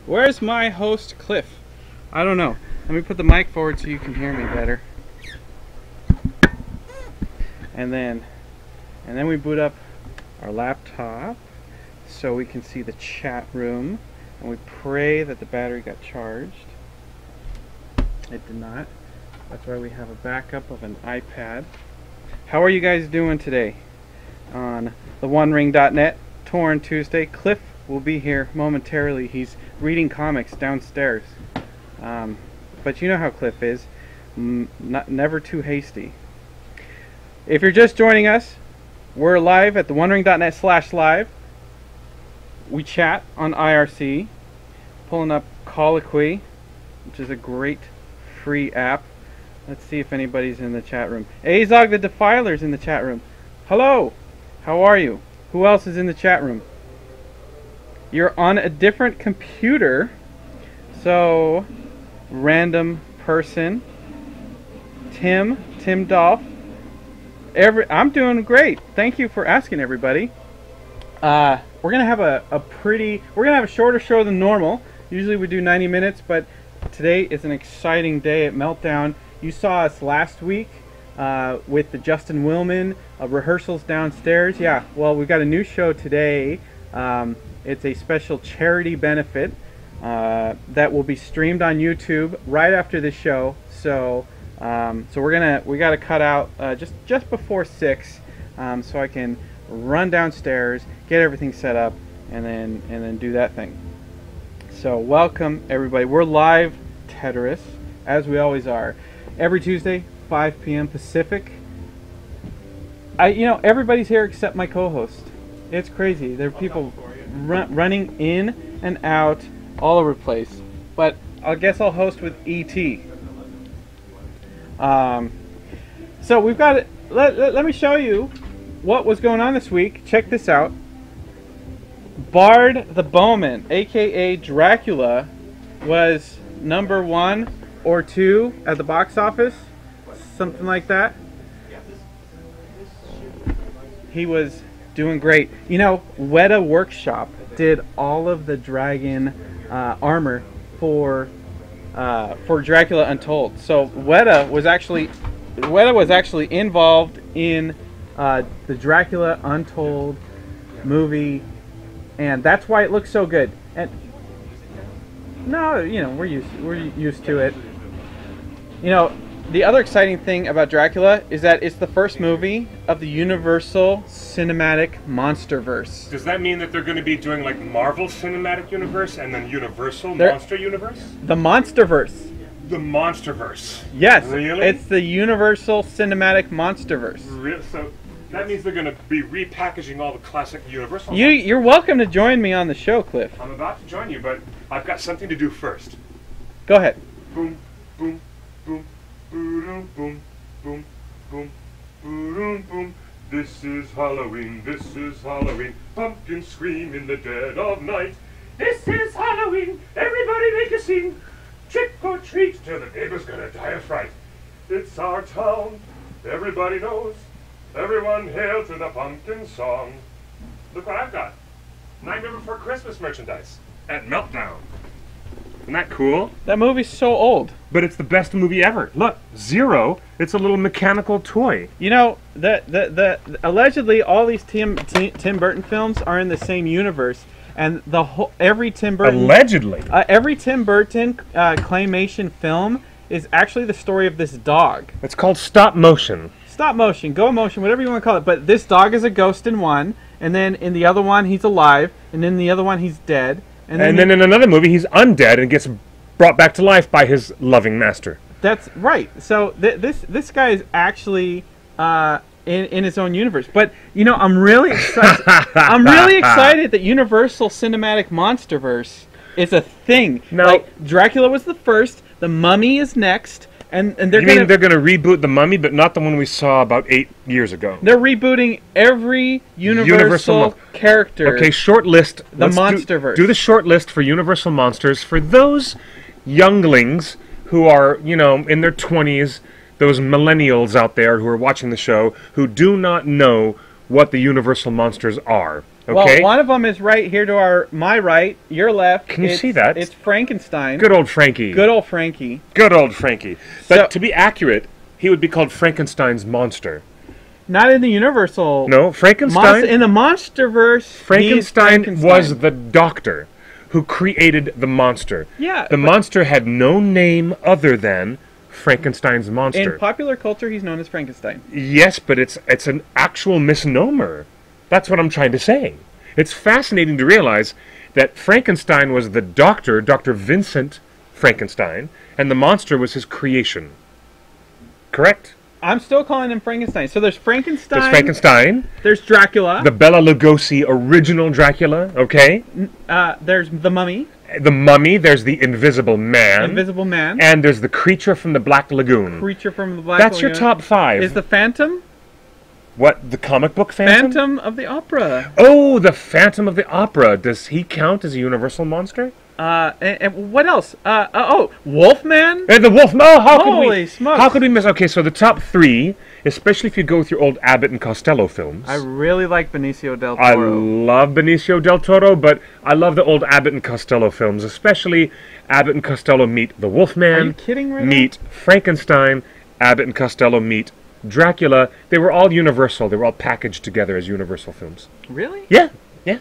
Where's my host, Cliff? I don't know. Let me put the mic forward so you can hear me better. And then we boot up our laptop so we can see the chat room, and we pray that the battery got charged. It did not. That's why we have a backup of an iPad. How are you guys doing today on TheOneRing.net Torn Tuesday? Cliff will be here momentarily. He's reading comics downstairs. But you know how Cliff is. Never too hasty. If you're just joining us, we're live at TheOneRing.net/live. We chat on IRC, pulling up Colloquy, which is a great free app. Let's see if anybody's in the chat room. Azog the Defiler's in the chat room. Hello! How are you? Who else is in the chat room? You're on a different computer, so random person. Tim Dolph. I'm doing great. Thank you for asking, everybody. We're gonna have a shorter show than normal. Usually we do 90 minutes, but today is an exciting day at Meltdown. You saw us last week with the Justin Willman rehearsals downstairs. Yeah, well, we've got a new show today. It's a special charity benefit that will be streamed on YouTube right after the show. So we got to cut out just before 6, so I can run downstairs, get everything set up, and then do that thing. So welcome everybody. We're live, Teteris, as we always are, every Tuesday, 5 p.m. Pacific. Everybody's here except my co-host. It's crazy. There are people running in and out all over the place. But I guess I'll host with ET. So we've got it. Let me show you what was going on this week. Check this out. Bard the Bowman, aka Dracula, was number 1 or 2 at the box office, something like that. He was doing great. You know, Weta Workshop did all of the dragon armor for Dracula Untold. So Weta was actually involved in the Dracula Untold movie, and that's why it looks so good. And no, we're used to it. The other exciting thing about Dracula is that it's the first movie of the Universal Cinematic Monsterverse. Does that mean that they're going to be doing like Marvel Cinematic Universe and then Universal Monster Universe? The Monsterverse. The Monsterverse. Yes. Really? It's the Universal Cinematic Monsterverse. So that means they're going to be repackaging all the classic Universal. You're welcome to join me on the show, Cliff. I'm about to join you, but I've got something to do first. Go ahead. Boom, boom, boom. Boom, boom, boom, boom, boom, boom. This is Halloween, this is Halloween. Pumpkins scream in the dead of night. This is Halloween, everybody make a scene. Trick or treat till the neighbor's gonna die of fright. It's our town, everybody knows. Everyone hail to the pumpkin song. Look what I've got. Nightmare Before Christmas merchandise at Meltdown. Isn't that cool? That movie's so old. But it's the best movie ever. Look, Zero. It's a little mechanical toy. The allegedly all these Tim Burton films are in the same universe, and every Tim Burton claymation film is actually the story of this dog. It's called stop motion. Stop motion, go motion, whatever you want to call it. But this dog is a ghost in one, and then in the other one he's alive, and in the other one he's dead. And then in another movie, he's undead and gets brought back to life by his loving master. That's right. So this guy is actually in his own universe. But I'm really excited. I'm really excited that Universal Cinematic Monsterverse is a thing. Now, like Dracula was the first. The Mummy is next. And they're going to reboot The Mummy, but not the one we saw about 8 years ago. They're rebooting every Universal character. Okay, short list. The Monsterverse. Do the short list for Universal Monsters for those younglings who are, in their 20s, those millennials out there who are watching the show who do not know what the Universal monsters are. Okay? Well, one of them is right here to my right, your left. Can you see that? It's Frankenstein. Good old Frankie. Good old Frankie. Good old Frankie. But So- to be accurate, he would be called Frankenstein's monster. Not in the Universal. No, Frankenstein. In the MonsterVerse, Frankenstein was the doctor who created the monster. Yeah. The monster had no name other than Frankenstein's monster. In popular culture, he's known as Frankenstein. Yes, but it's an actual misnomer. That's what I'm trying to say. It's fascinating to realize that Frankenstein was the doctor, Dr. Vincent Frankenstein, and the monster was his creation. Correct? I'm still calling him Frankenstein. So there's Frankenstein. There's Frankenstein. There's Dracula. The Bela Lugosi original Dracula, okay? There's the Mummy. The Mummy, there's the Invisible Man. Invisible Man. And there's the Creature from the Black Lagoon. Creature from the Black That's Lagoon. your top 5. Is the Phantom? What, the comic book Phantom? Phantom of the Opera. Oh, the Phantom of the Opera. Does he count as a Universal monster? And what else? Wolfman? And the Wolf. No, Holy smokes. How could we miss? Okay, so the top 3, especially if you go with your old Abbott and Costello films. I really like Benicio del I Toro. love Benicio del Toro, but I love the old Abbott and Costello films, especially Abbott and Costello meet the Wolfman. Are you kidding right Meet Frankenstein. Abbott and Costello meet Dracula. They were all Universal. They were all packaged together as Universal films. Really? Yeah, yeah.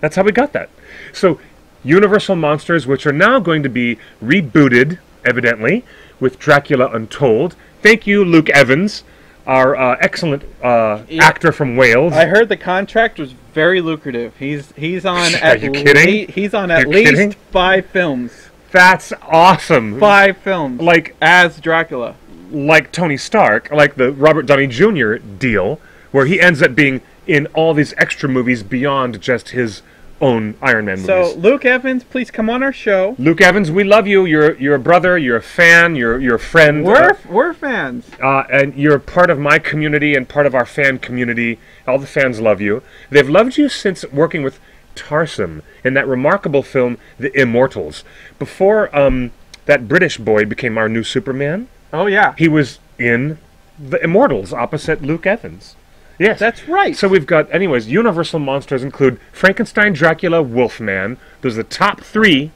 That's how we got that. So, Universal Monsters, which are now going to be rebooted, evidently, with Dracula Untold. Thank you, Luke Evans, our excellent actor from Wales. I heard the contract was very lucrative. He's on Are you kidding? He's on at You're least kidding? 5 films. That's awesome. 5 films. Like as Dracula. Like Tony Stark, like the Robert Downey Jr. deal, where he ends up being in all these extra movies beyond just his own Iron Man movies. So, Luke Evans, please come on our show. Luke Evans, we love you. You're a brother. You're a fan. You're a friend. We're fans. And you're part of my community and part of our fan community. All the fans love you. They've loved you since working with Tarsem in that remarkable film, The Immortals. Before that British boy became our new Superman. Oh, yeah. He was in The Immortals opposite Luke Evans. Yes. That's right. So we've got, anyways, Universal monsters include Frankenstein, Dracula, Wolfman. Those are the top 3.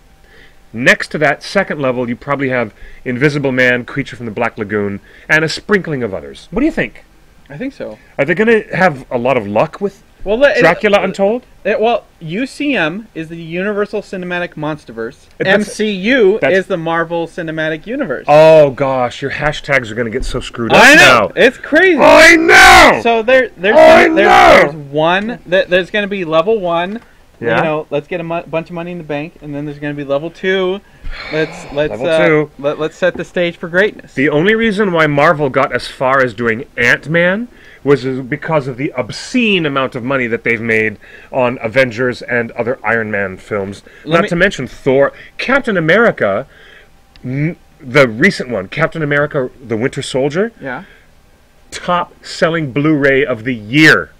Next to that, second level, you probably have Invisible Man, Creature from the Black Lagoon, and a sprinkling of others. What do you think? I think so. Are they going to have a lot of luck with Dracula Untold? UCM is the Universal Cinematic Monsterverse. That's- MCU is the Marvel Cinematic Universe. Oh, gosh, your hashtags are going to get so screwed up I know. now. It's crazy. I know! So there's one. There's going to be level 1. Yeah. You know, let's get a bunch of money in the bank, and then there's going to be level 2. Let's set the stage for greatness. The only reason why Marvel got as far as doing Ant-Man was because of the obscene amount of money that they've made on Avengers and other Iron Man films. Not to mention Thor, Captain America, the recent one, Captain America, the Winter Soldier. Yeah. Top-selling Blu-ray of the year.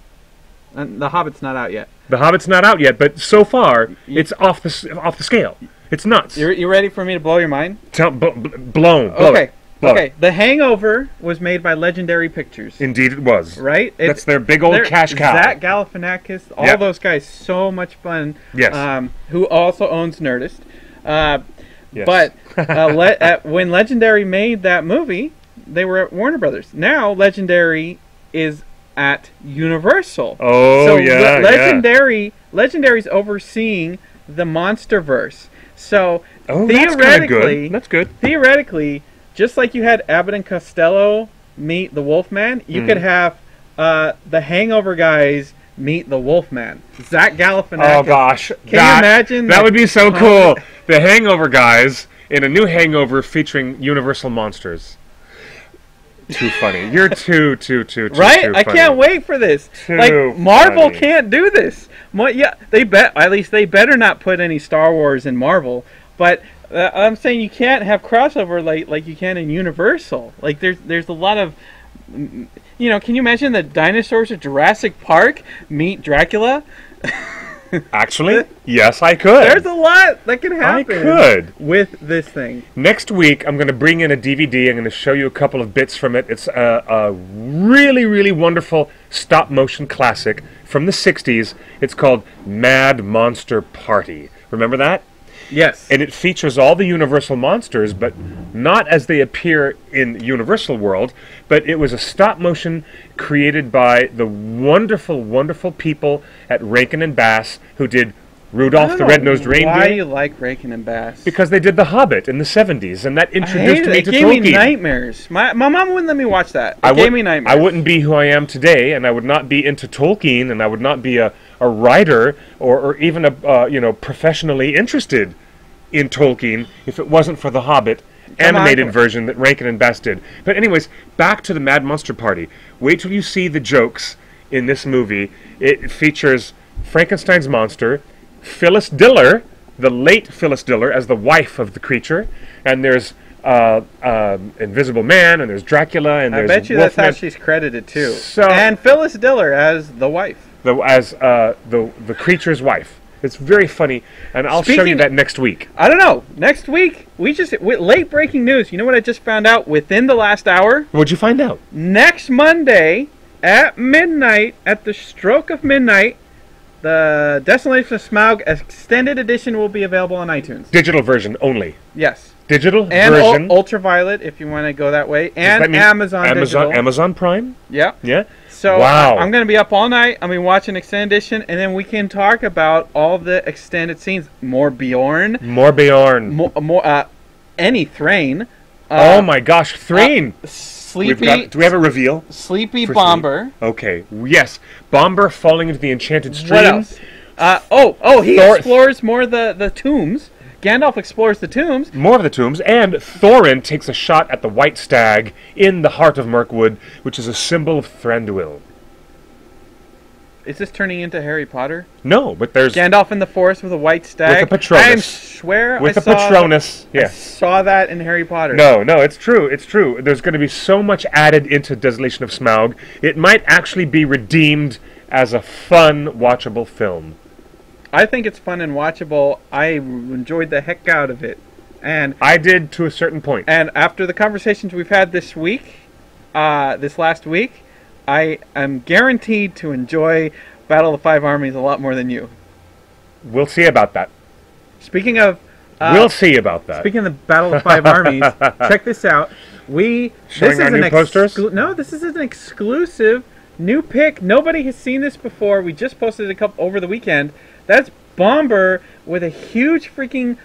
And The Hobbit's not out yet. The Hobbit's not out yet, but so far it's off the scale. It's nuts. You ready for me to blow your mind? Blown. Okay. Okay. The Hangover was made by Legendary Pictures. Yes. Indeed, it was. Right? That's their big old cash cow. Zach Galifianakis, all those guys, so much fun. Yes. Who also owns Nerdist. Yes. But when Legendary made that movie, they were at Warner Brothers. Now Legendary is at Universal. Oh, so yeah, Legendary's overseeing the MonsterVerse. So theoretically, that's good. Theoretically, just like you had Abbott and Costello meet the Wolfman, you could have the Hangover guys meet the Wolfman. Zach Galifianakis. Oh gosh, can you imagine? That would be so cool. The Hangover guys in a new Hangover featuring Universal monsters. Too funny. You're too right? Too I can't wait for this. Marvel can't do this. At least they better not put any Star Wars in Marvel. But I'm saying you can't have crossover like you can in Universal. Like there's a lot of, can you imagine the dinosaurs of Jurassic Park meet Dracula? Actually, yes, I could. There's a lot that can happen. I could. With this thing. Next week, I'm going to bring in a DVD. I'm going to show you a couple of bits from it. It's a really, really wonderful stop-motion classic from the 60s. It's called Mad Monster Party. Remember that? Yes. And it features all the Universal monsters, but not as they appear in Universal World, but it was a stop motion created by the wonderful, wonderful people at Rankin and Bass who did Rudolph the Red-Nosed Reindeer. Why you like Rankin and Bass? Because they did The Hobbit in the 70s, and that introduced me to Tolkien. It gave me nightmares. My mom wouldn't let me watch that. It gave me nightmares. I wouldn't be who I am today, and I would not be into Tolkien, and I would not be a writer or even a professionally interested in Tolkien if it wasn't for the Hobbit animated version that Rankin and Bass did. But anyways, back to the Mad Monster Party. Wait till you see the jokes in this movie. It features Frankenstein's monster, Phyllis Diller, the late Phyllis Diller, as the wife of the creature, and there's Invisible Man, and there's Dracula, and there's I bet you Wolfman. that's how she's credited too. And Phyllis Diller as the wife. The creature's wife. It's very funny, and I'll show you that next week. I don't know. Next week, late breaking news. You know what I just found out within the last hour? What'd you find out? Next Monday at midnight, at the stroke of midnight, the Desolation of Smaug extended edition will be available on iTunes. Digital version only. Yes. Digital and version. Ultraviolet, if you want to go that way, and Amazon Prime. Yeah. Yeah. So wow. I'm going to be up all night. I'm going to be watching extended edition, and then we can talk about all the extended scenes. More Bjorn. More Bjorn. More any Thrain. Oh my gosh, Thrain. Sleepy. Do we have a reveal? Sleepy Bomber. Okay. Yes. Bomber falling into the enchanted stream. What else? He explores more the tombs. Gandalf explores the tombs. More of the tombs, and Thorin takes a shot at the White Stag in the heart of Mirkwood, which is a symbol of Thranduil. Is this turning into Harry Potter? No, but there's Gandalf in the forest with a white stag. With a Patronus. Patronus. Yes. I saw that in Harry Potter. No, it's true. It's true. There's going to be so much added into Desolation of Smaug. It might actually be redeemed as a fun, watchable film. I think it's fun and watchable. I enjoyed the heck out of it. And I did to a certain point. And after the conversations we've had this last week, I am guaranteed to enjoy Battle of the Five Armies a lot more than you. We'll see about that. Speaking of... we'll see about that. Speaking of the Battle of the Five Armies, check this out. Showing our new posters? No, this is an exclusive new pick. Nobody has seen this before. We just posted a couple over the weekend. That's Bomber with a huge freaking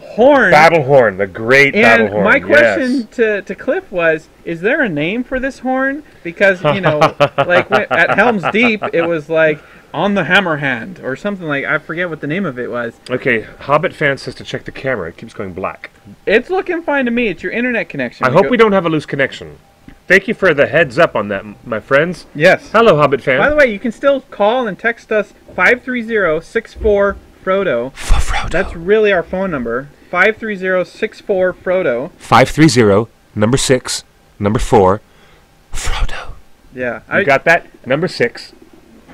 horn. Battle horn, the great battle horn. And my question to Cliff was, is there a name for this horn? Because, like at Helm's Deep, it was like on the hammer hand or something like, I forget what the name of it was. Okay, Hobbit fan says to check the camera. It keeps going black. It's looking fine to me. It's your internet connection. I hope we don't have a loose connection. Thank you for the heads up on that, my friends. Yes. Hello, Hobbit fan. By the way, you can still call and text us 530-64-FRODO. For Frodo. That's really our phone number. 530-64-FRODO. 530, number 6, number 4, Frodo. Yeah. You got that? Number 6,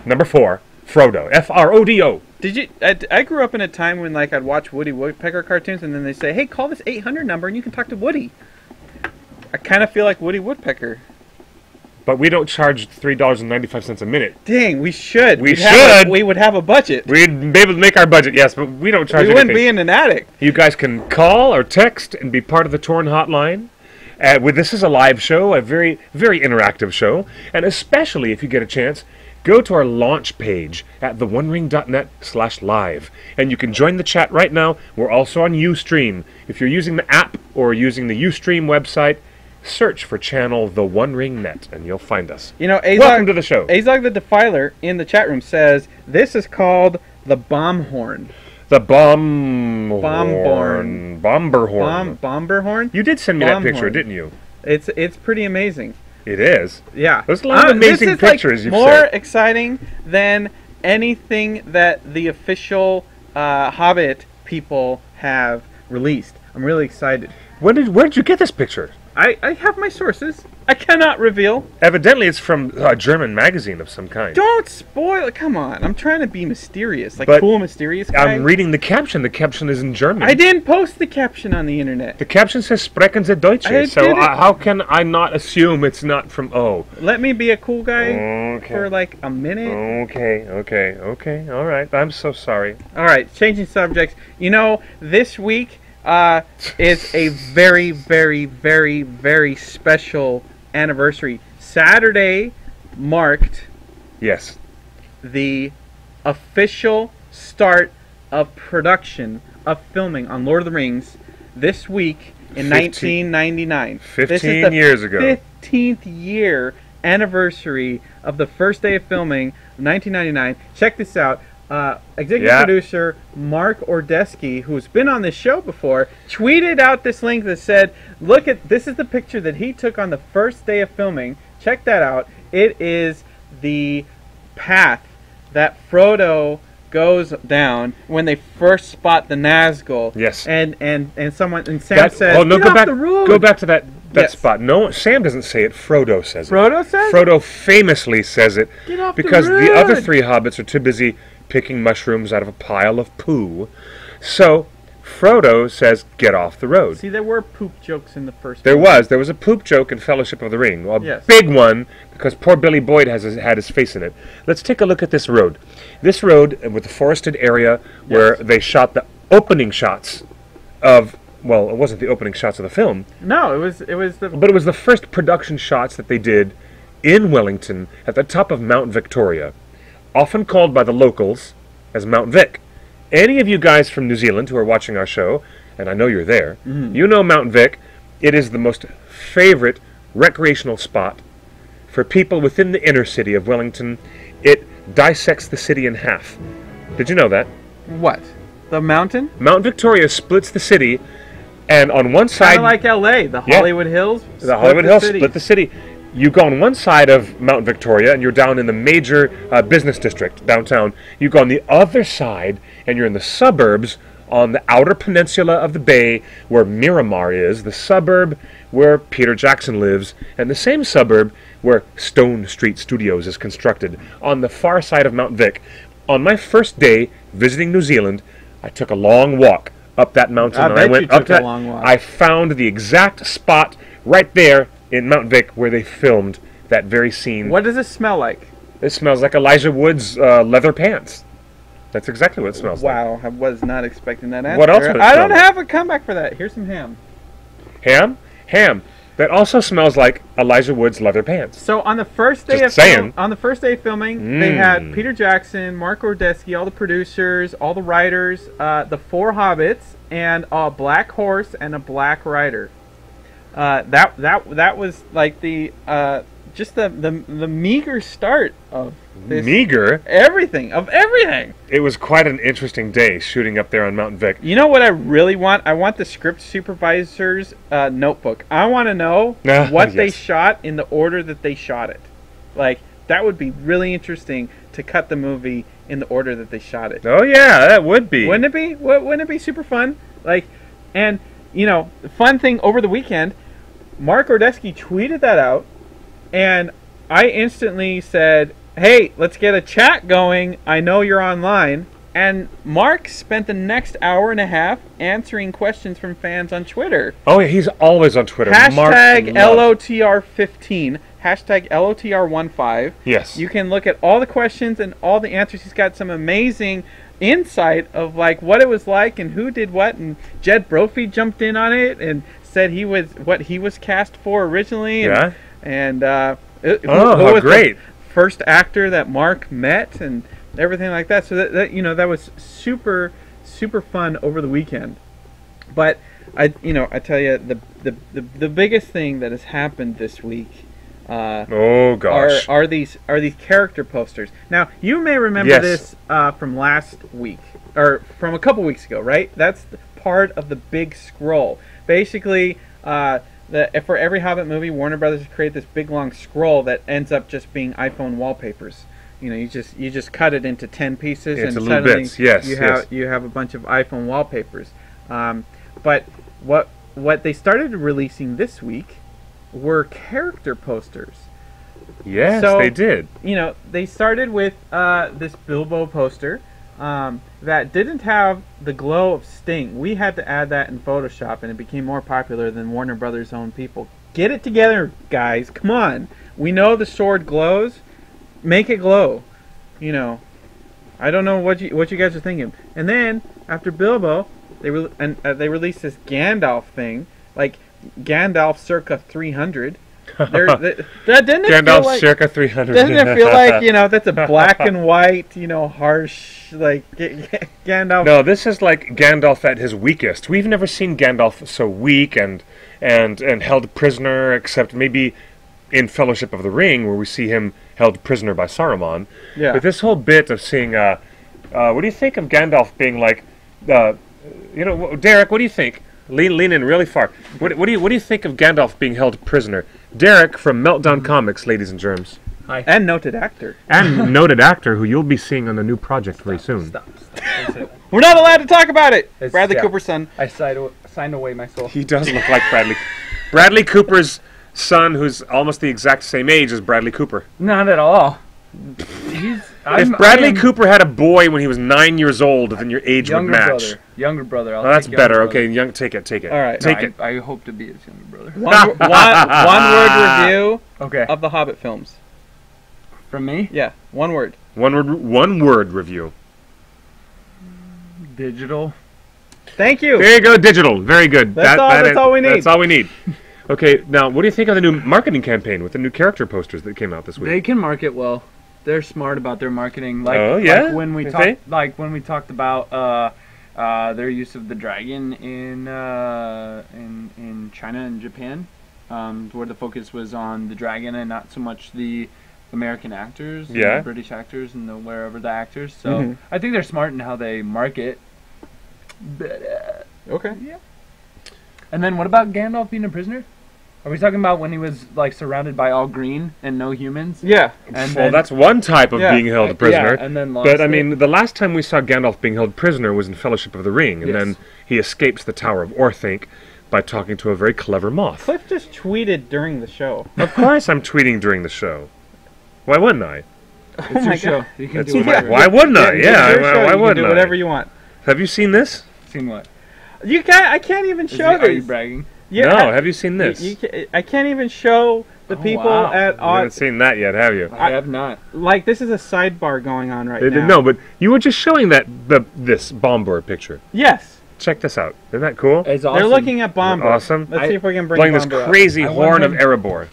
number 4, Frodo. F-R-O-D-O. Did you? I grew up in a time when I'd watch Woody Woodpecker cartoons, and then they say, hey, call this 800 number and you can talk to Woody. I kind of feel like Woody Woodpecker. But we don't charge $3.95 a minute. Dang, we should. We would have a budget. We'd be able to make our budget, yes, but we don't charge anything. We wouldn't be in an attic. You guys can call or text and be part of the Torn Hotline. This is a live show, a very, very interactive show. And especially if you get a chance, go to our launch page at TheOneRing.net/live. And you can join the chat right now. We're also on Ustream. If you're using the app or using the Ustream website, search for channel The One Ring Net, and you'll find us. Welcome to the show. Azog the Defiler in the chat room says, this is called the bomb horn. The bomber horn. Bomber horn? You did send me that picture, didn't you? It's pretty amazing. It is? Yeah. There's a lot of amazing pictures you've more sent. exciting than anything that the official Hobbit people have released. I'm really excited. Where did you get this picture? I have my sources. I cannot reveal. Evidently, it's from a German magazine of some kind. Don't spoil it. Come on. I'm trying to be mysterious. Like But cool, mysterious guy. I'm reading the caption. The caption is in German. I didn't post the caption on the internet. The caption says "Sprechen Sie Deutsch," I so did it. how can I not assume it's not from O? Let me be a cool guy Okay. for like a minute. Okay. All right. I'm so sorry. All right, changing subjects. You know, this week is a very, very, very, very special anniversary. Saturday marked Yes. the official start of production of filming on Lord of the Rings this week in 1999. 15 This is the years ago. 15th year anniversary of the first day of filming of 1999. Check this out. Executive producer Mark Ordesky, who's been on this show before, tweeted out this link that said, look at, this is the picture that he took on the first day of filming. Check that out. It is the path that Frodo goes down when they first spot the Nazgul. Yes. And Sam says, oh no, "Get go off back. the road." Go back to that Yes. spot. No, Sam doesn't say it. Frodo says it. Frodo says? Frodo famously says it Get off because the the other road. 3 hobbits are too busy picking mushrooms out of a pile of poo. So Frodo says, "Get off the road." See, there were poop jokes in the first There movie. was a poop joke in Fellowship of the Ring, a Yes. big one, because poor Billy Boyd had his face in it. Let's take a look at this road. This road with the forested area where they shot the opening shots of, well, it wasn't the opening shots of the film, No, it was the... but it was the first production shots that they did in Wellington at the top of Mount Victoria, often called by the locals as Mount Vic. Any of you guys from New Zealand who are watching our show, and I know you're there, you know Mount Vic. It is the most favorite recreational spot for people within the inner city of Wellington. It dissects the city in half. Did you know that? What? The mountain? Mount Victoria splits the city, and on one Kind side... of like L.A., the Yeah. Hollywood Hills. The Hollywood Hills split the city. You go on one side of Mount Victoria, and you're down in the major business district, downtown. You go on the other side, and you're in the suburbs on the outer peninsula of the bay, where Miramar is, the suburb where Peter Jackson lives, and the same suburb where Stone Street Studios is constructed, on the far side of Mount Vic. On my first day visiting New Zealand, I took a long walk up that mountain. I and bet I went you took up that. a long walk. I found the exact spot right there in Mount Vic where they filmed that very scene. What does it smell like? It smells like Elijah Wood's leather pants. That's exactly what it smells like. Wow, I was not expecting that answer. What else would it I smell don't like? have a comeback for that. Here's some ham. Ham? Ham. That also smells like Elijah Wood's leather pants. So on the first day Just of saying. on the first day of filming, they had Peter Jackson, Mark Ordesky, all the producers, all the writers, the 4 hobbits, and a black horse and a black rider. That was like the just the meager start of this Meager? everything. It was quite an interesting day shooting up there on Mount Vic. You know what I really want? I want the script supervisor's notebook. I want to know what they Yes. shot in the order that they shot it. Like, that would be really interesting to cut the movie in the order that they shot it. Oh yeah, that would be. Wouldn't it be? Wouldn't it be super fun? Like, and, you know, the fun thing over the weekend, Mark Ordesky tweeted that out, and I instantly said, hey, let's get a chat going. I know you're online. And Mark spent the next hour and a half answering questions from fans on Twitter. Oh yeah, he's always on Twitter. Hashtag Mark LOTR15. Hashtag LOTR15. Yes. You can look at all the questions and all the answers. He's got some amazing insight of like what it was like and who did what. And Jed Brophy jumped in on it and said he was what he was cast for originally. And, Yeah. And who how was great. the first actor that Mark met and everything like that. So that you know, that was super fun over the weekend. But I tell you, the biggest thing that has happened this week Oh gosh. are these character posters. Now you may remember Yes. this from last week or from a couple weeks ago, right? That's part of the big scroll. Basically, for every Hobbit movie, Warner Brothers has created this big long scroll that ends up just being iPhone wallpapers. You know, you just cut it into 10 pieces, Into and little suddenly bits, yes, you have a bunch of iPhone wallpapers. But what they started releasing this week were character posters. Yes, So, they did. You know, they started with this Bilbo poster that didn't have the glow of Sting. We had to add that in Photoshop, and it became more popular than Warner Brothers' own people. Get it together, guys. Come on. We know the sword glows. Make it glow. You know, I don't know what you guys are thinking. And then after Bilbo, they released this Gandalf thing, like Gandalf circa 300. Didn't it Gandalf feel like, circa 300. doesn't it feel like, you know, that's a black and white, you know, harsh, like, Gandalf? No, this is like Gandalf at his weakest. We've never seen Gandalf so weak and held prisoner, except maybe in Fellowship of the Ring, where we see him held prisoner by Saruman. Yeah. But this whole bit of seeing, what do you think of Gandalf being like, you know, Derek, what do you think? Lean in really far. What do you think of Gandalf being held prisoner? Derek from Meltdown Comics, ladies and germs. Hi. And noted actor. And noted actor who you'll be seeing on a new project very soon. Stop. That's it. We're not allowed to talk about it! It's- Bradley yeah. Cooper's son. I signed away my soul. He does look like Bradley. Bradley Cooper's son, who's almost the exact same age as Bradley Cooper. Not at all. If Bradley Cooper had a boy when he was 9 years old, then your age would match. Younger brother. I'll Oh, that's take younger better. brother. Okay, take it. All right. Take No, it. I hope to be his younger brother. One word review Okay. of the Hobbit films. From me? Yeah, one word. One word review. Digital. Thank you. There you go, digital. Very good. That's all we need. That's all we need. Okay, now what do you think of the new marketing campaign with the new character posters that came out this week? They can market well. They're smart about their marketing. Like, Oh, yeah? like when we Is talked, like when we talked about their use of the dragon in China and Japan, where the focus was on the dragon and not so much the American actors, and Yeah. the British actors, and the wherever the actors. So Mhm. I think they're smart in how they market. But, Okay. yeah. And then what about Gandalf being a prisoner? Are we talking about when he was like surrounded by all green and no humans? Yeah. And Well, then, that's one type of Yeah. being held prisoner. Yeah, and then lost But I it. mean, the last time we saw Gandalf being held prisoner was in Fellowship of the Ring, and Yes. then he escapes the Tower of Orthanc by talking to a very clever moth. Cliff just tweeted during the show. Of course, I'm tweeting during the show. Why wouldn't I? It's my your God. show. You can That's do whatever. why wouldn't I? It's Yeah, your why, show. why You can wouldn't do I? whatever you want. Have you seen this? Seen what? You can't. I can't even Is show it- Are you these. bragging? Yeah, No, I- have you seen this? I can't even show the Oh, people wow. at You haven't odds. seen that yet, have you? I have not. Like, this is a sidebar going on right now. No, but you were just showing this Bombur picture. Yes. Check this out. Isn't that cool? It's awesome. They're looking at Bomber. Awesome. Let's see if we can bring Playing this Bomber up. crazy I want horn of him- Erebor.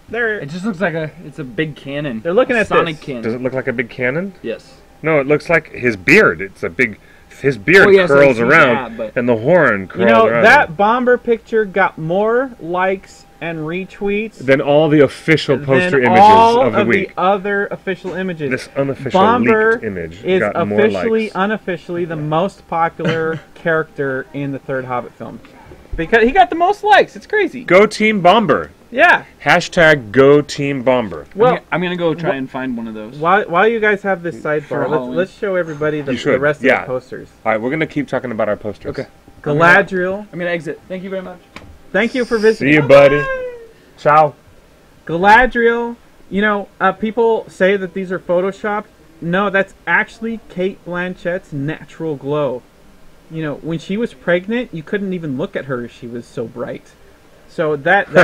They're It just looks like it's a big cannon. They're looking A at Sonic this. cannon. Does it look like a big cannon? Yes. No, it looks like his beard. It's a big. His beard Oh, yes, I curls see around, that, but- and the horn curls You know, around. that Bomber picture got more likes and retweets Than all the official poster than images all of the week. the other official images. This unofficial Bomber leaked image is got more officially, likes. unofficially the most popular character in the third Hobbit film. Because he got the most likes. It's crazy. Go Team Bomber. Yeah. Hashtag Go Team Bomber. Well, I'm gonna go try and find one of those. while you guys have this sidebar, Halloween. let's show everybody You the should, rest yeah. of the posters. All right, we're gonna keep talking about our posters. Okay. Galadriel. I'm gonna exit. Thank you very much. Thank you for visiting. See you, buddy. Ciao. Galadriel. You know, people say that these are photoshopped. No, that's actually Kate Blanchett's natural glow. You know, when she was pregnant, you couldn't even look at her; she was so bright. So that is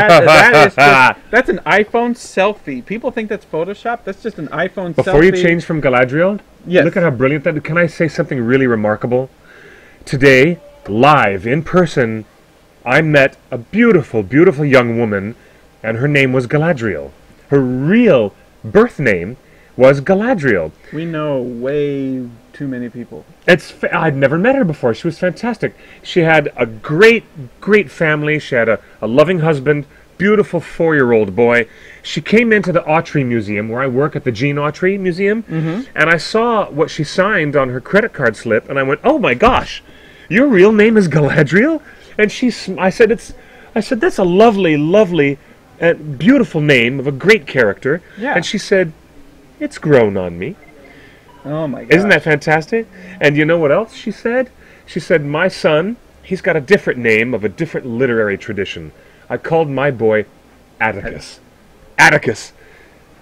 that's an iPhone selfie. People think that's Photoshop. That's just an iPhone selfie. Before you change from Galadriel, Yes. look at how brilliant that is. Can I say something really remarkable? Today, live, in person, I met a beautiful, beautiful young woman, and her name was Galadriel. Her real birth name was Galadriel. We know way too many people. I'd never met her before. She was fantastic. She had a great, great family. She had a loving husband, beautiful 4-year-old boy. She came into the Autry Museum, where I work at the Gene Autry Museum, and I saw what she signed on her credit card slip, and I went, "Oh my gosh, your real name is Galadriel?" And I said, "That's a lovely, lovely, beautiful name of a great character." Yeah. And she said, "It's grown on me." Oh my god! Isn't that fantastic? And you know what else she said? She said, "My son, he's got a different name of a different literary tradition. I called my boy Atticus. Atticus.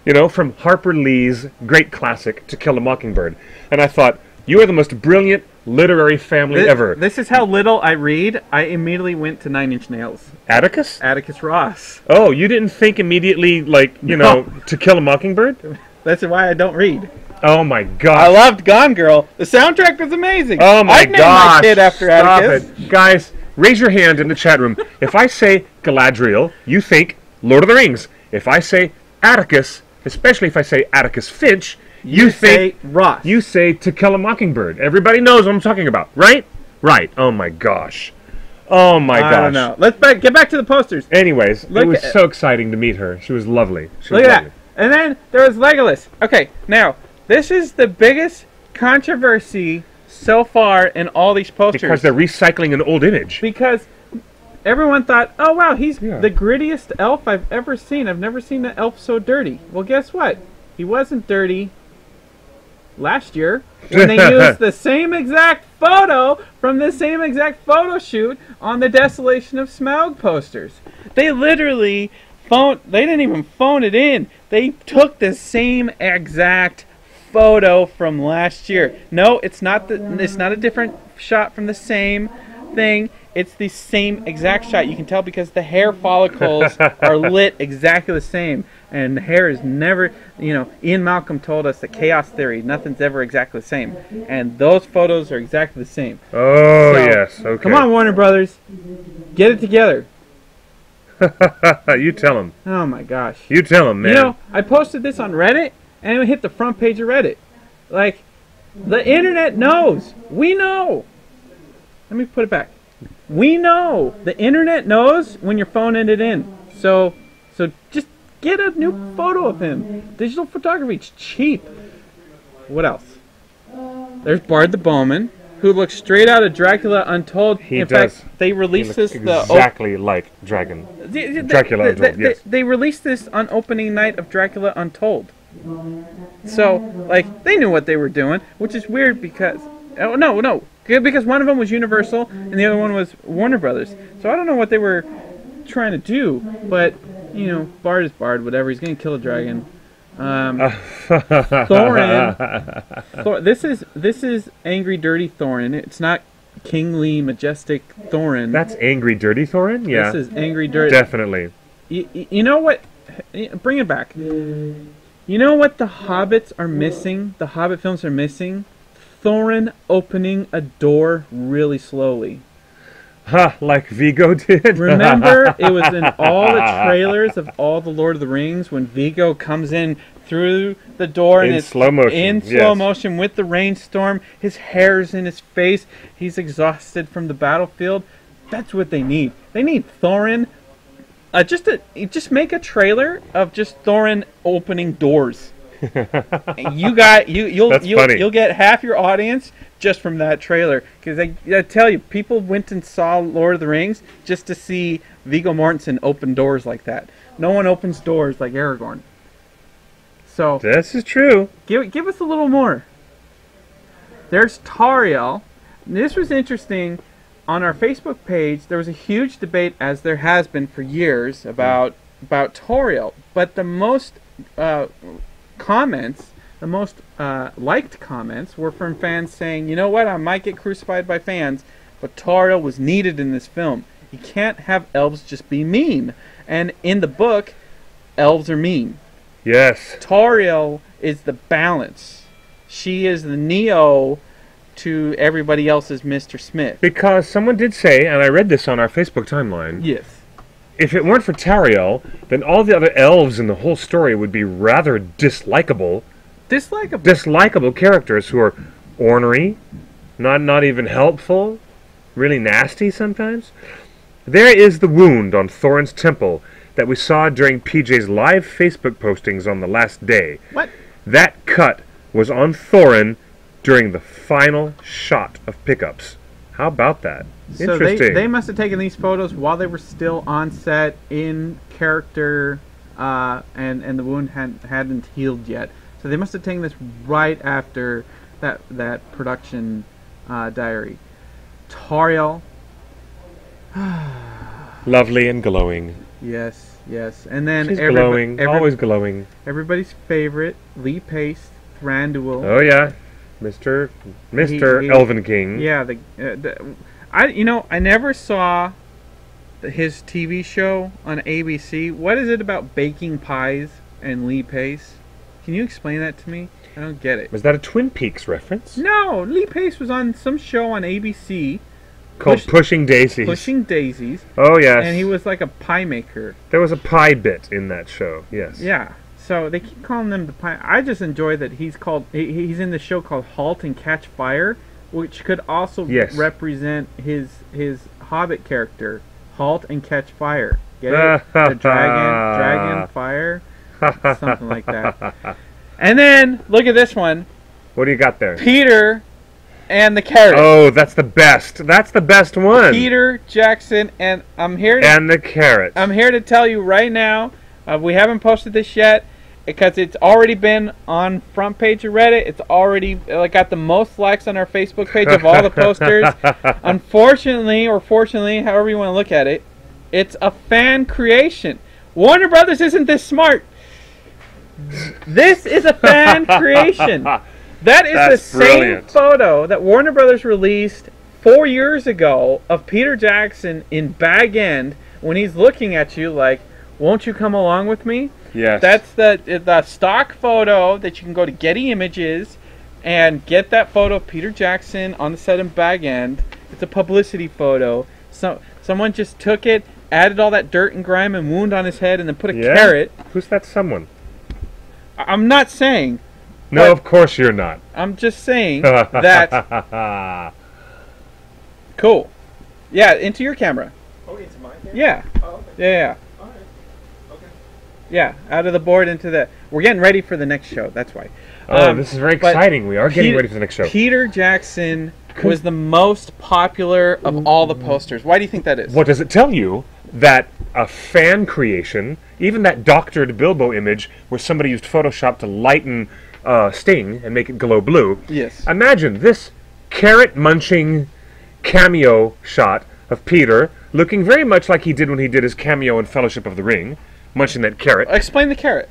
You know, from Harper Lee's great classic, To Kill a Mockingbird. And I thought, you are the most brilliant literary family ever. This is how little I read. I immediately went to Nine Inch Nails. Atticus? Atticus Ross. Oh, you didn't think immediately, like, you know, To Kill a Mockingbird? That's why I don't read. Oh my gosh. I loved Gone Girl. The soundtrack was amazing. Oh my I'd name gosh. my kid after Stop Atticus. it. Guys, raise your hand in the chat room. If I say Galadriel, you think Lord of the Rings. If I say Atticus, especially if I say Atticus Finch, you think say Ross. You say To Kill a Mockingbird. Everybody knows what I'm talking about, right? Right. Oh my gosh. Oh my gosh. I don't know. Let's get back to the posters. Anyways, it was so exciting to meet her. She was lovely. Look at that. And then there was Legolas. Okay, now, this is the biggest controversy so far in all these posters. Because they're recycling an old image. Because everyone thought, oh wow, he's the grittiest elf I've ever seen. I've never seen an elf so dirty. Well, guess what? He wasn't dirty last year when they used the same exact photo from the same exact photo shoot on the Desolation of Smaug posters. They literally they didn't even phone it in. They took the same exact photo from last year. No, it's not a different shot from the same thing. It's the same exact shot. You can tell because the hair follicles are lit exactly the same. And the hair is never, you know, Ian Malcolm told us that chaos theory, nothing's ever exactly the same. And those photos are exactly the same. Oh, so, yes, okay. Come on, Warner Brothers. Get it together. You tell him. Oh, my gosh. You tell him, man. You know, I posted this on Reddit, and it hit the front page of Reddit. Like, the internet knows. We know. Let me put it back. We know. The internet knows when you're phoning it in. So just get a new photo of him. Digital photography, it's cheap. What else? There's Bard the Bowman, who looks straight out of Dracula Untold. He in does. fact, they released this exactly like Dracula Untold. Yes. They released this on opening night of Dracula Untold. So, like, they knew what they were doing, which is weird because because one of them was Universal and the other one was Warner Brothers. So I don't know what they were trying to do, but you know, Bard is Bard, whatever. He's gonna kill a dragon. Thorin. This is angry, dirty Thorin. It's not kingly, majestic Thorin. That's angry, dirty Thorin. Yeah. This is angry, dirty. Definitely. You know what? Bring it back. You know what the Hobbits are missing? The Hobbit films are missing. Thorin opening a door really slowly. Like Viggo did? Remember, it was in all the trailers of all the Lord of the Rings when Viggo comes in through the door and it's slow motion. In slow motion with the rainstorm. His hair's in his face. He's exhausted from the battlefield. That's what they need. They need Thorin. Just make a trailer of just Thorin opening doors. You'll get half your audience just from that trailer, because I tell you, people went and saw Lord of the Rings just to see Viggo Mortensen open doors like that. No one opens doors like Aragorn. So this is true. Give us a little more. There's Tauriel. This was interesting. On our Facebook page, there was a huge debate, as there has been for years, about Tauriel. But the most comments, the most liked comments, were from fans saying, you know what, I might get crucified by fans, but Tauriel was needed in this film. You can't have elves just be mean. And in the book, elves are mean. Yes. Tauriel is the balance. She is the Neo to everybody else's Mr. Smith. Because someone did say, and I read this on our Facebook timeline, yes, if it weren't for Tauriel, then all the other elves in the whole story would be rather dislikable. Dislikable characters who are ornery, not even helpful, really nasty sometimes. There is the wound on Thorin's temple that we saw during PJ's live Facebook postings on the last day. What? That cut was on Thorin during the final shot of pickups. How about that? So Interesting. they must have taken these photos while they were still on set, in character, and the wound hadn't healed yet. So they must have taken this right after that production diary. Tauriel. Lovely and glowing. Yes. Yes, and then She's glowing, always glowing. Everybody's favorite, Lee Pace, Thranduil. Oh yeah, Mr. Elven King. Yeah, I never saw his TV show on ABC. What is it about baking pies and Lee Pace? Can you explain that to me? I don't get it. Was that a Twin Peaks reference? No, Lee Pace was on some show on ABC called Pushing Daisies. Pushing Daisies. Oh yes. And he was like a pie maker. There was a pie bit in that show. Yes. Yeah. So they keep calling them the pie. I just enjoy that he's in the show called Halt and Catch Fire, which could also represent his Hobbit character, Halt and Catch Fire. Get it? The dragon fire, something like that. And then look at this one. What do you got there? Peter and the carrot. Oh, that's the best. That's the best one. Peter Jackson, and and the carrot. I'm here to tell you right now. We haven't posted this yet because it's already been on front page of Reddit. It's already got the most likes on our Facebook page of all the posters. Unfortunately, or fortunately, however you want to look at it, it's a fan creation. Warner Brothers isn't this smart. This is a fan creation. That's the same brilliant photo that Warner Brothers released 4 years ago of Peter Jackson in Bag End when he's looking at you like, won't you come along with me? Yes. That's the stock photo that you can go to Getty Images and get that photo of Peter Jackson on the set in Bag End. It's a publicity photo. So someone just took it, added all that dirt and grime and wound on his head, and then put a carrot. Who's that someone? I'm not saying. No, of course you're not. I'm just saying that. Cool. Yeah, into your camera. Oh, into my camera? Yeah. Oh, okay. Yeah. All right. Okay. Yeah, out of the board into the... We're getting ready for the next show, that's why. Oh, this is very exciting. We are getting ready for the next show. Peter Jackson was the most popular of all the posters. Why do you think that is? What does it tell you? That a fan creation, even that doctored Bilbo image where somebody used Photoshop to lighten Sting and make it glow blue. Yes. Imagine this carrot-munching cameo shot of Peter looking very much like he did when he did his cameo in Fellowship of the Ring, munching that carrot. Explain the carrot.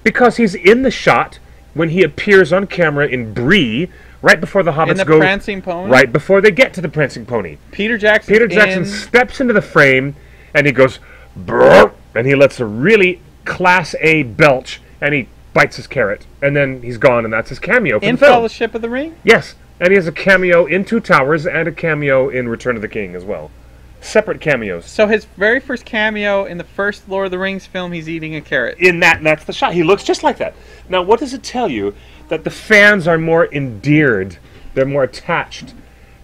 Because he's in the shot when he appears on camera in Bree, right before the hobbits in the prancing pony? Right before they get to the prancing pony. Peter Jackson steps into the frame, and he goes, brrr, and he lets a really Class A belch, and he bites his carrot, and then he's gone, and that's his cameo for in the film. Fellowship of the Ring? Yes, and he has a cameo in Two Towers and a cameo in Return of the King as well. Separate cameos. So his very first cameo in the first Lord of the Rings film, he's eating a carrot. That's the shot. He looks just like that. Now, what does it tell you? That the fans are more endeared, they're more attached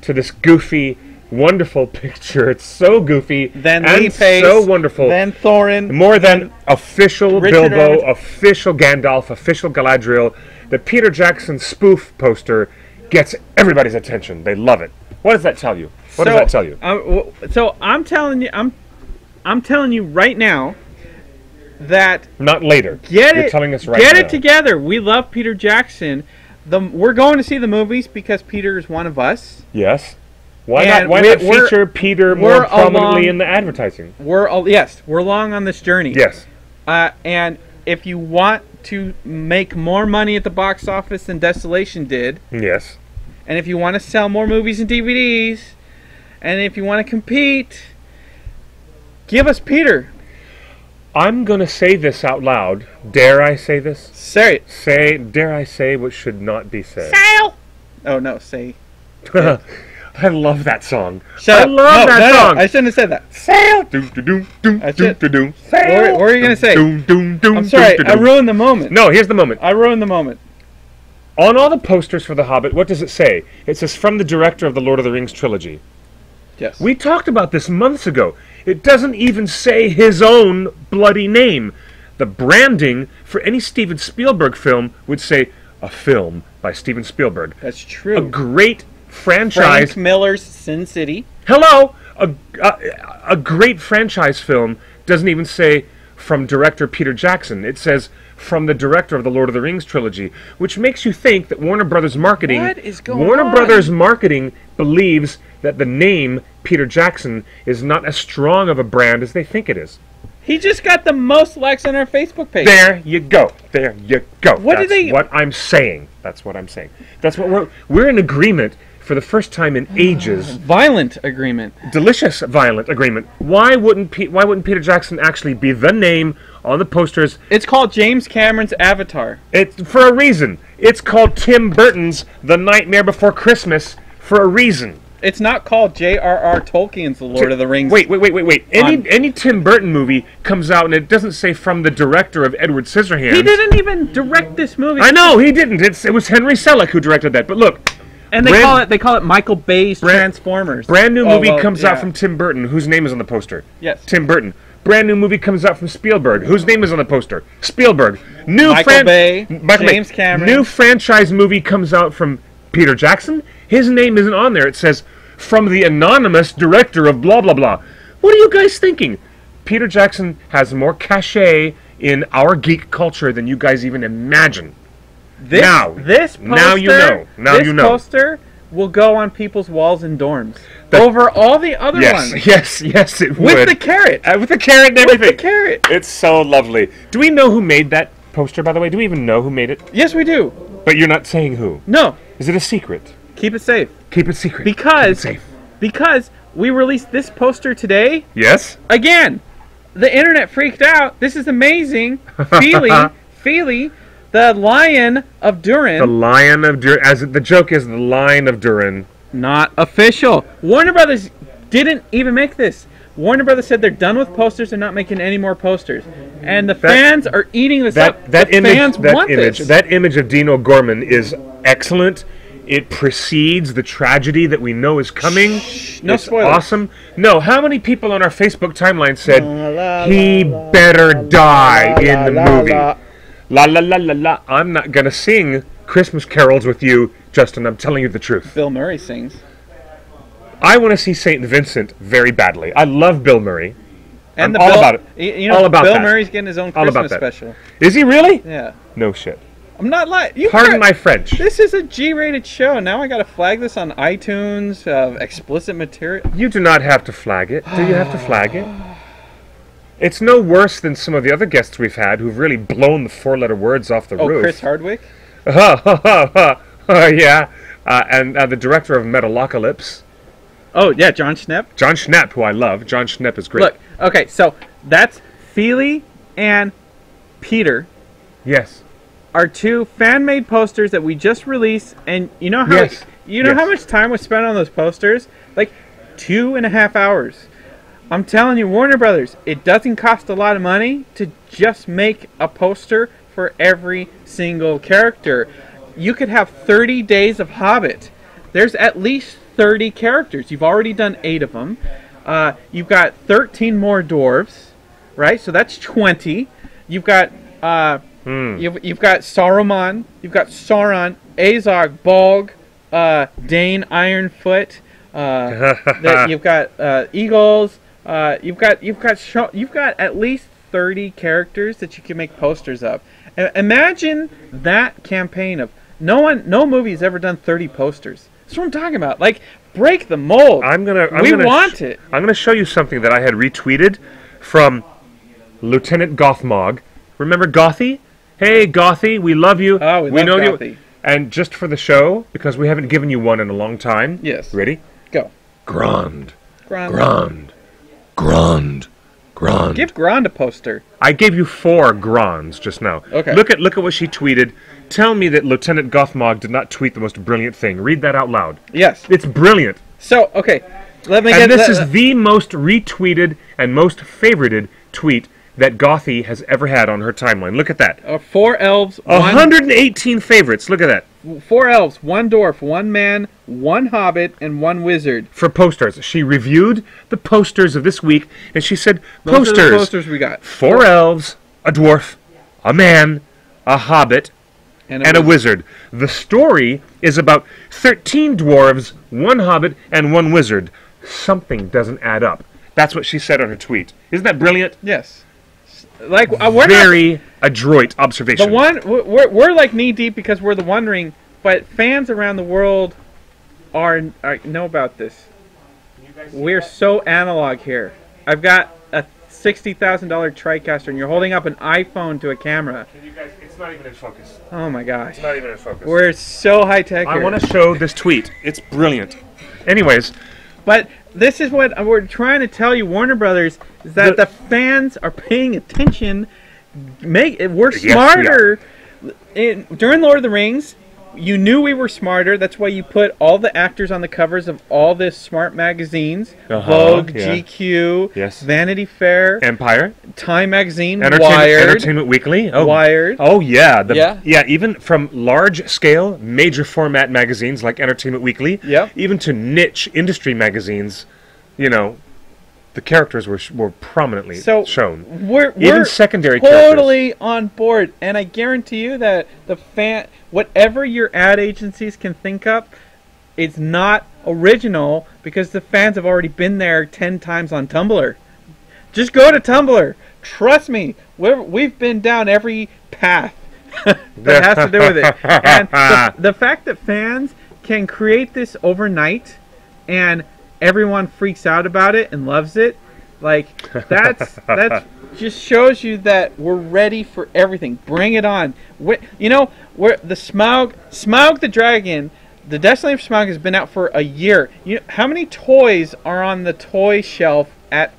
to this goofy, wonderful picture. It's so goofy Then and Lee Pace, so wonderful. Then Thorin. More than official Richard Bilbo, Evans. official Gandalf, official Galadriel. The Peter Jackson spoof poster gets everybody's attention. They love it. What does that tell you? What does that tell you? So I'm telling you, I'm telling you right now that not later. You're telling us right now. Get now. it together. We love Peter Jackson. We're going to see the movies because Peter is one of us. Yes. Why not feature Peter more prominently in the advertising? We're along on this journey. Yes. And if you want to make more money at the box office than Desolation did, yes. And if you want to sell more movies and DVDs, and if you want to compete, give us Peter. I'm going to say this out loud. Dare I say this? Say it. Dare I say what should not be said? Sail! Oh, no, say. I love that song. Shut up. I love that song. I shouldn't have said that. Sail! Sail! What were you going to say? I'm sorry, I ruined the moment. No, here's the moment. I ruined the moment. On all the posters for The Hobbit, what does it say? It says, from the director of the Lord of the Rings trilogy. Yes. We talked about this months ago. It doesn't even say his own bloody name. The branding for any Steven Spielberg film would say, a film by Steven Spielberg. That's true. A great franchise. Frank Miller's Sin City. Hello! A great franchise film doesn't even say from director Peter Jackson. It says from the director of the Lord of the Rings trilogy, which makes you think that Warner Brothers Marketing... What is going on? Warner Brothers Marketing believes that the name Peter Jackson is not as strong of a brand as they think it is. He just got the most likes on our Facebook page. There you go. There you go. What That's did they- what I'm saying. That's what I'm saying. That's what we're in agreement for the first time in ages. Violent agreement. Delicious, violent agreement. Why wouldn't Peter Jackson actually be the name on the posters? It's called James Cameron's Avatar. It's for a reason. It's called Tim Burton's The Nightmare Before Christmas for a reason. It's not called J.R.R. Tolkien's The Lord of the Rings. Wait. Any Tim Burton movie comes out and it doesn't say from the director of Edward Scissorhands. He didn't even direct this movie. I know, he didn't. It was Henry Selick who directed that. But look, And they call it Michael Bay's Transformers. brand new movie comes out yeah. from Tim Burton, whose name is on the poster. Yes. Tim Burton. Brand new movie comes out from Spielberg, whose name is on the poster. Spielberg. Michael Bay, James Cameron. New franchise movie comes out from Peter Jackson. His name isn't on there. It says, from the anonymous director of blah, blah, blah. What are you guys thinking? Peter Jackson has more cachet in our geek culture than you guys even imagine. This poster, now you know. Now this you know. poster will go on people's walls in dorms That- over all the other ones. Yes, it would. With the carrot. With the carrot and everything. With the carrot. It's so lovely. Do we know who made that poster, by the way? Do we even know who made it? Yes, we do. But you're not saying who. No, Is it a secret? keep it safe. Keep it secret. Because Keep it safe. because we released this poster today. Yes? Again, the internet freaked out. This is amazing. Feely, the Lion of The Durin. Lion of Durin. The joke is the Lion of Durin. Not official. Warner Brothers didn't even make this. Warner Brothers said they're done with posters. They're not making any more posters. And the fans are eating this up. That The image, fans want this. that image of Dean O'Gorman is excellent. It precedes the tragedy that we know is coming. No it's spoilers. awesome. No, how many people on our Facebook timeline said he better die in the movie? La la la la la. I'm not gonna sing Christmas carols with you, Justin. I'm telling you the truth. Bill Murray sings. I want to see St. Vincent very badly. I love Bill Murray. And I'm all about it. You know, All about Bill that. Murray's getting his own All about Christmas that. special. Is he really? Yeah. No shit. I'm not lying. Pardon my French. This is a G-rated show. Now I gotta flag this on iTunes. Explicit material. You do not have to flag it. Do you have to flag it? It's no worse than some of the other guests we've had who've really blown the four-letter words off the Oh, roof. Chris Hardwick. Yeah. And the director of Metalocalypse, Oh yeah, John Schnepp. John Schnepp, who I love. John Schnepp is great. Look, okay, so that's Feely and Peter, Yes. are two fan-made posters that we just released, and you know how Yes. how much time was spent on those posters? Like 2.5 hours. I'm telling you, Warner Brothers, it doesn't cost a lot of money to just make a poster for every single character. You could have 30 days of Hobbit. There's at least 30 characters. You've already done 8 of them. You've got 13 more dwarves, right? So that's 20. You've got you've got Saruman. You've got Sauron, Azog, Bolg, Dane, Ironfoot. You've got eagles. You've got at least 30 characters that you can make posters of. Imagine that campaign of no movie's ever done 30 posters. That's what I'm talking about. Like, break the mold. We want it. I'm gonna show you something that I had retweeted from Lieutenant Gothmog. Remember Gothy? Hey Gothy, we love you. Oh, we love know you. Gothy. And just for the show, because we haven't given you one in a long time. Yes. Ready? Go. Grand. Grand. Grand. Grand. Grand. Give Grand a poster. I gave you 4 Grands just now. Okay. Look at what she tweeted. Tell me that Lieutenant Gothmog did not tweet the most brilliant thing. Read that out loud. Yes. It's brilliant. So, okay. Let me And get this is the most retweeted and most favorited tweet that Gothy has ever had on her timeline. Look at that. 4 elves, 118 favorites. Look at that. 4 elves, 1 dwarf, 1 man, 1 hobbit, and 1 wizard. For posters. She reviewed the posters of this week, and she said, Those are the posters we got. 4 elves, a dwarf, a man, a hobbit, and a wizard. The story is about 13 dwarves, 1 hobbit, and 1 wizard. Something doesn't add up. That's what she said on her tweet. Isn't that brilliant? Yes. Like we're Very adroit observation. the one. We're like knee deep because we're the One Ring, but fans around the world know about this. We're so analog here. I've got $60,000 TriCaster, and you're holding up an iPhone to a camera. Can you guys? It's not even in focus. Oh my gosh. It's not even in focus. We're so high tech I here. want to show this tweet. It's brilliant. Anyways, But this is what we're trying to tell you, Warner Brothers, is that the fans are paying attention. We're Yes, we smarter. During Lord of the Rings, you knew we were smarter. That's why you put all the actors on the covers of all the smart magazines. Vogue, yeah. GQ, Yes. Vanity Fair, Empire, Time Magazine, Entertainment Weekly. Oh, Wired. Oh yeah, Yeah. Even from large scale, major format magazines like Entertainment Weekly, Yep. even to niche industry magazines, you know, the characters were prominently shown. We're Even secondary totally on board, and I guarantee you that whatever your ad agencies can think up, it's not original because the fans have already been there 10 times on Tumblr. Just go to Tumblr. Trust me, we've been down every path that has to do with it. And the fact that fans can create this overnight and everyone freaks out about it and loves it, like that's just shows you that we're ready for everything. Bring it on. We're the Smaug the Dragon. The Destiny of Smaug has been out for a year. How many toys are on the toy shelf at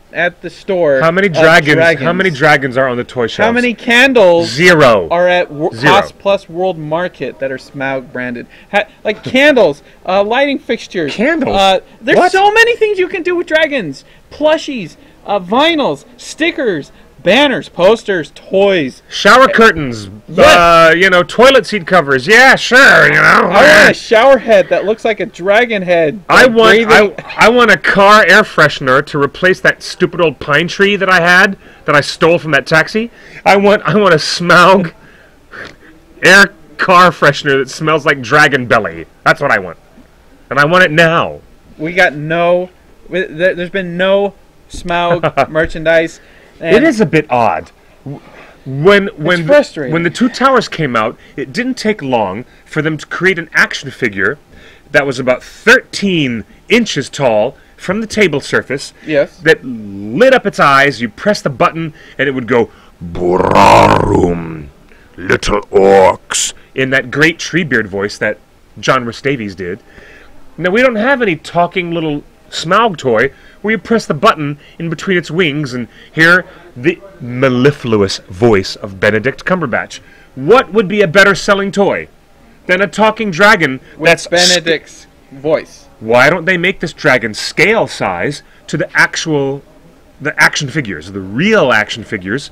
the store? How many dragons? How many dragons are on the toy shelves? How many candles? 0 are at Cost Plus World Market that are Smaug branded. Like candles, lighting fixtures. Candles? There's so many things you can do with dragons. Plushies, vinyls, stickers, banners, posters, toys. Shower curtains, Yes. Toilet seat covers. Yeah, sure, I want a shower head that looks like a dragon head. I want a car air freshener to replace that stupid old pine tree that I stole from that taxi. I want a Smaug air car freshener that smells like dragon belly. That's what I want. And I want it now. We got there's been no Smaug merchandise. It is a bit odd. When frustrating. When the Two Towers came out, it didn't take long for them to create an action figure that was about 13 inches tall from the table surface. Yes. That lit up its eyes. You press the button, and it would go, "Burarum, little orcs," in that great Treebeard voice that John Rhys-Davies did. Now, we don't have any talking little Smaug toy where you press the button in between its wings and hear the mellifluous voice of Benedict Cumberbatch. What would be a better selling toy than a talking dragon that's Benedict's voice? Why don't they make this dragon scale size to the action figures, the real action figures?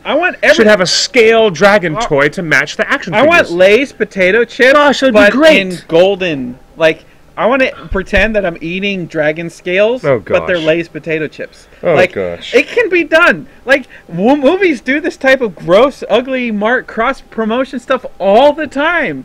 Should have a scale dragon toy to match the action figures. I want Lay's potato chips, Gosh, that'd but be great. in golden. Like, I want to pretend that I'm eating dragon scales, Oh, but they're gosh. Lay's potato chips. Oh, like, gosh. It can be done. Like, movies do this type of gross, ugly, cross-promotion stuff all the time.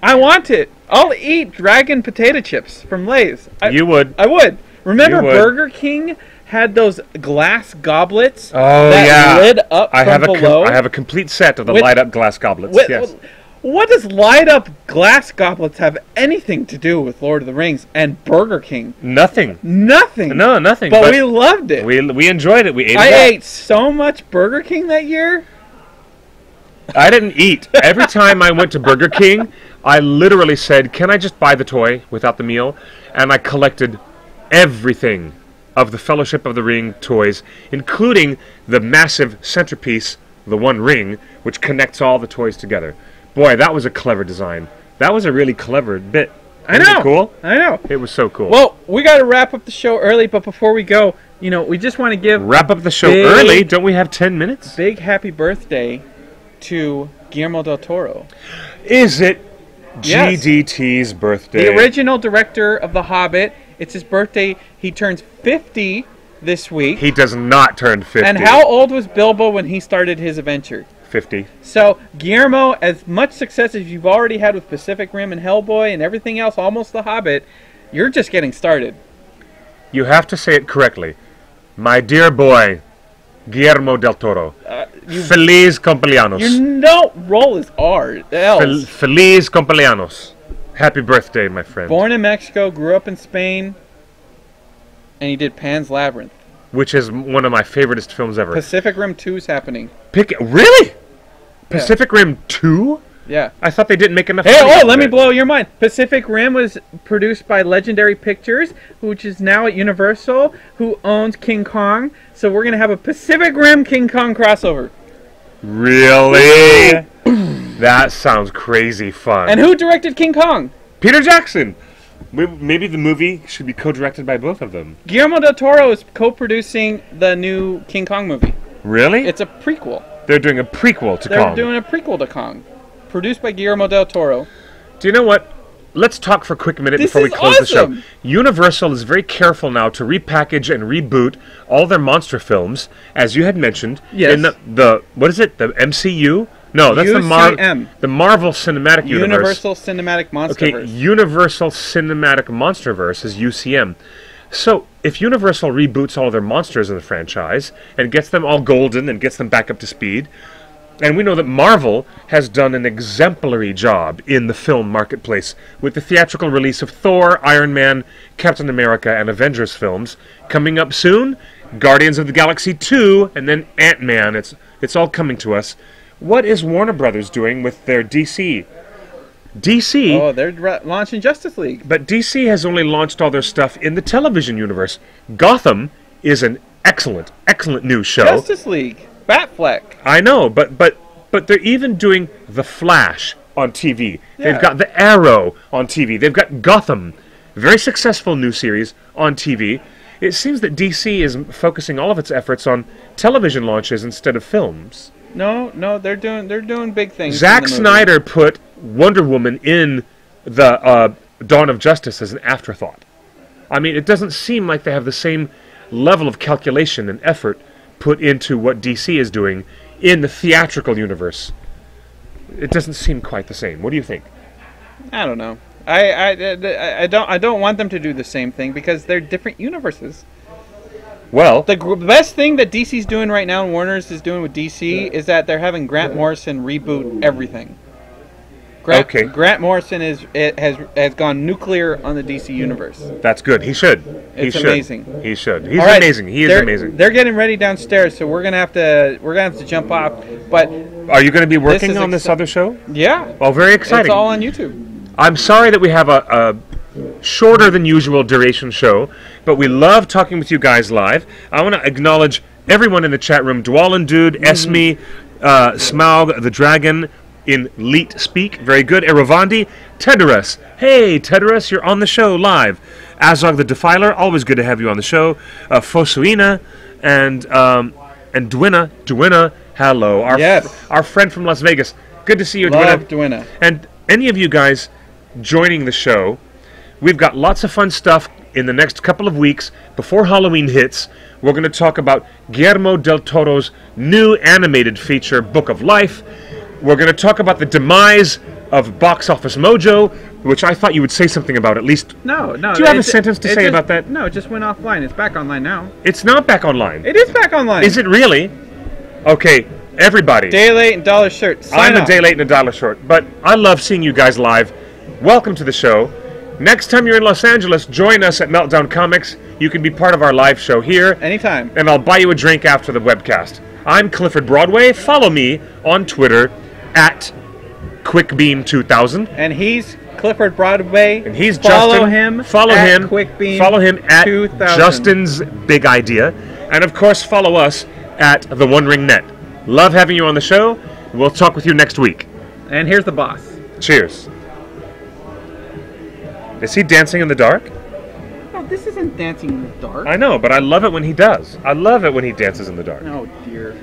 I want it. I'll eat dragon potato chips from Lay's. You would. I would. Remember You would. Burger King had those glass goblets Oh, that yeah. lit up I from below? I have a complete set of the With- light-up glass goblets. Yes. What does light up glass goblets have anything to do with Lord of the Rings and Burger King? Nothing. Nothing. No, nothing. But we loved it. We enjoyed it. We ate it. I up. ate so much Burger King that year. I didn't eat. Every time I went to Burger King, I literally said, "Can I just buy the toy without the meal?" And I collected everything of the Fellowship of the Ring toys, including the massive centerpiece, the One Ring, which connects all the toys together. Boy, that was a clever design. That was a really clever bit. I Wasn't know. it cool? I know. It was so cool. Well, we got to wrap up the show early, but before we go, we just want to give wrap up the show big- early. Don't we have 10 minutes? big happy birthday to Guillermo del Toro. Is it Yes. GDT's birthday? The original director of The Hobbit. It's his birthday. He turns 50 this week. He does not turn 50. And how old was Bilbo when he started his adventure? 50. So, Guillermo, as much success as you've already had with Pacific Rim and Hellboy and everything else, almost The Hobbit, you're just getting started. You have to say it correctly. My dear boy, Guillermo del Toro. Feliz cumpleaños. Your roll is R. L's. Feliz cumpleaños. Happy birthday, my friend. Born in Mexico, grew up in Spain, and he did Pan's Labyrinth. which is one of my favoriteest films ever. Pacific Rim 2 is happening. Really? Pacific Rim 2? Yeah. I thought they didn't make enough. Hey, money oh, out of let me it. blow your mind. Pacific Rim was produced by Legendary Pictures, which is now at Universal, who owns King Kong. So we're going to have a Pacific Rim King Kong crossover. Really? That sounds crazy fun. And who directed King Kong? Peter Jackson. Maybe the movie should be co-directed by both of them. Guillermo del Toro is co-producing the new King Kong movie. Really? It's a prequel. They're doing a prequel to They're Kong. doing a prequel to Kong. Produced by Guillermo del Toro. Do you know what? Let's talk for a quick minute This before we is close the show. awesome. Universal is very careful now to repackage and reboot all their monster films, as you had mentioned. Yes. In the what is it? The MCU? No, that's UCM. the Marvel Cinematic Universe. Universal Cinematic Okay, Monsterverse. Universal Cinematic Monsterverse is UCM. So, if Universal reboots all of their monsters in the franchise and gets them all golden and gets them back up to speed, and we know that Marvel has done an exemplary job in the film marketplace with the theatrical release of Thor, Iron Man, Captain America, and Avengers films coming up soon. Guardians of the Galaxy 2, and then Ant-Man. It's all coming to us. What is Warner Brothers doing with their DC? DC, Oh, they're launching Justice League. but DC has only launched all their stuff in the television universe. Gotham is an excellent, excellent new show. Justice League. Batfleck. I know, but they're even doing The Flash on TV. Yeah. They've got The Arrow on TV. They've got Gotham, very successful new series on TV. It seems that DC is focusing all of its efforts on television launches instead of films. No, they're doing big things. Zack in the movie. Snyder put Wonder Woman in the Dawn of Justice as an afterthought. I mean, it doesn't seem like they have the same level of calculation and effort put into what DC is doing in the theatrical universe. It doesn't seem quite the same. What do you think? I don't know. I don't want them to do the same thing because they're different universes. Well, The best thing that DC's doing right now and Warner's is doing with DC is that they're having Grant Morrison reboot everything. Okay. Grant Morrison has gone nuclear on the DC universe. that's good. He should. It's he should. amazing. He should. He's All right, amazing. He is they're- amazing. They're getting ready downstairs, so we're gonna have to jump off. But Are you going to be working is on this other show? yeah, Oh, very exciting. it's all on YouTube. I'm sorry that we have a shorter than usual duration show, but we love talking with you guys live. I want to acknowledge everyone in the chat room: Dwalin Dude, Esme, Smaug the Dragon, in Leet Speak, very good. Eravandi, Tedorus. Hey, Tedorus, you're on the show live. Azog the Defiler, always good to have you on the show. Fosuina, and Dwina, hello. Our friend from Las Vegas. Good to see you, Love Dwina. Dwina. And any of you guys joining the show, we've got lots of fun stuff in the next couple of weeks before Halloween hits. We're going to talk about Guillermo del Toro's new animated feature, Book of Life. We're going to talk about the demise of Box Office Mojo, which I thought you would say something about at least. No. Do you have a sentence to say about that? No, it just went offline. It's back online now. It's not back online. It is back online. Is it really? Okay, everybody. Day late and dollar short. Sign I'm a up. day late and a dollar short, but I love seeing you guys live. Welcome to the show. Next time you're in Los Angeles, join us at Meltdown Comics. You can be part of our live show here. Anytime. And I'll buy you a drink after the webcast. I'm Clifford Broadway. Follow me on Twitter at QuickBeam2000. And he's Clifford Broadway. And he's Follow Justin. him. Follow at him. QuickBeam Follow him at 2000. Justin's Big Idea. And of course, follow us at TheOneRing Net. Love having you on the show. We'll talk with you next week. And here's the boss. Cheers. Is he dancing in the dark? No, this isn't dancing in the dark. I know, but I love it when he does. I love it when he dances in the dark. Oh dear.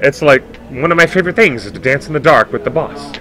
It's like one of my favorite things is to dance in the dark with the boss.